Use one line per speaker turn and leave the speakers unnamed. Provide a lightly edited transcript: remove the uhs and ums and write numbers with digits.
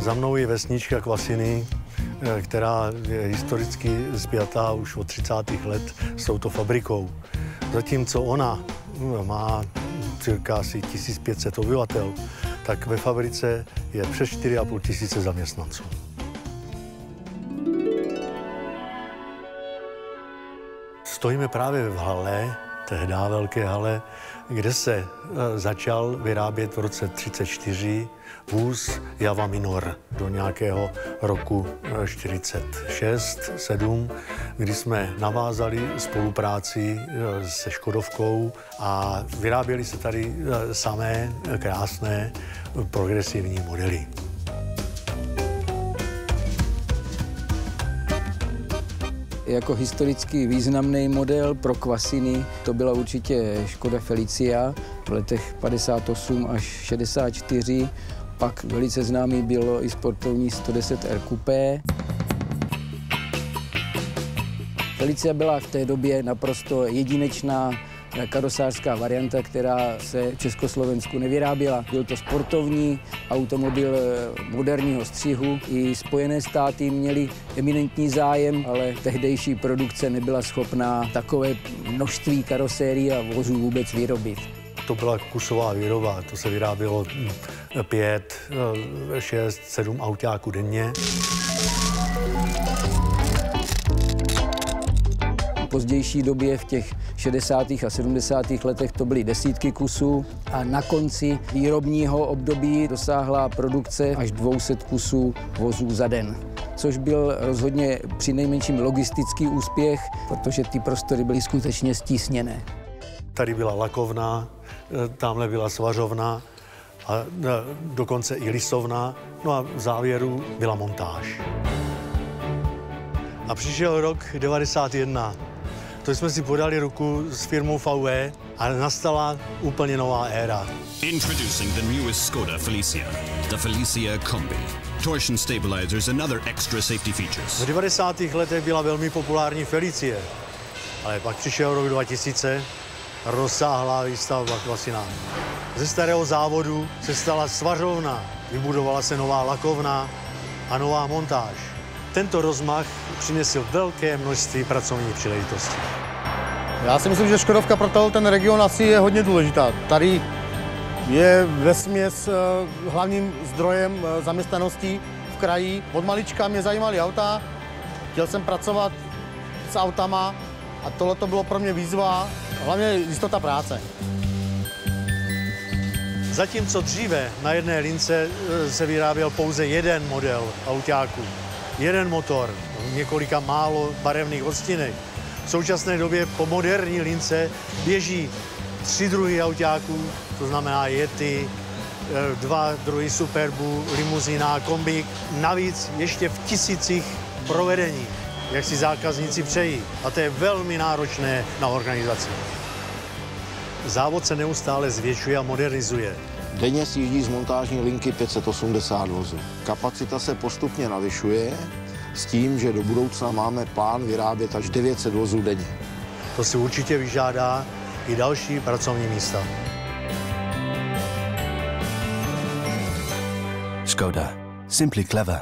Za mnou je vesnička Kvasiny, která je historicky spjatá už od 30. let s touto fabrikou. Zatímco ona má cirka asi 1500 obyvatel, tak ve fabrice je přes 4,5 tisíce zaměstnanců. Stojíme právě v hale, tehdy velké hale, kde se začal vyrábět v roce 1934 vůz Java Minor do nějakého roku 46-7, kdy jsme navázali spolupráci se Škodovkou a vyráběly se tady samé krásné progresivní modely.
Jako historicky významný model pro Kvasiny to byla určitě Škoda Felicia v letech 58 až 64. Pak velice známý bylo i sportovní 110 R Coupé. Felicia byla v té době naprosto jedinečná karosářská varianta, která se v Československu nevyráběla. Byl to sportovní automobil moderního střihu. I Spojené státy měly eminentní zájem, ale tehdejší produkce nebyla schopná takové množství karosérií a vozů vůbec vyrobit.
To byla kusová výroba, to se vyrábělo 5, 6, 7 autáků denně.
V pozdější době, v těch 60. a 70. letech, to byly desítky kusů a na konci výrobního období dosáhla produkce až 200 kusů vozů za den. Což byl rozhodně přinejmenším logistický úspěch, protože ty prostory byly skutečně stísněné.
Tady byla lakovna, tamhle byla svařovna a dokonce i lisovna, no a v závěru byla montáž. A přišel rok 91. To jsme si podali ruku s firmou VW a nastala úplně nová éra.
Introducing the newest Skoda Felicia, the Felicia Combi. Torsion stabilizers and other extra safety features.
V 90. letech byla velmi populární Felicie, ale pak přišel rok 2000, rozsáhlá výstavba Kvasina. Ze starého závodu se stala svařovna, vybudovala se nová lakovna a nová montáž. Tento rozmach přinesl velké množství pracovních příležitostí.
Já si myslím, že Škodovka pro ten region asi je hodně důležitá. Tady je vesměs hlavním zdrojem zaměstnanosti v kraji. Od malička mě zajímaly auta, chtěl jsem pracovat s autama a tohle to bylo pro mě výzva, hlavně jistota práce.
Zatímco dříve na jedné lince se vyráběl pouze jeden model autáku, jeden motor, několika málo barevných odstinek. V současné době po moderní lince běží 3 druhy autáků, to znamená Yeti, 2 druhy Superbu, limuzína, kombík. Navíc ještě v tisících provedení, jak si zákazníci přejí. A to je velmi náročné na organizaci. Závod se neustále zvětšuje a modernizuje.
Denně sjíždí z montážní linky 580 vozů. Kapacita se postupně navyšuje s tím, že do budoucna máme plán vyrábět až 900 vozů denně.
To si určitě vyžádá i další pracovní místa.
Skoda. Simply clever.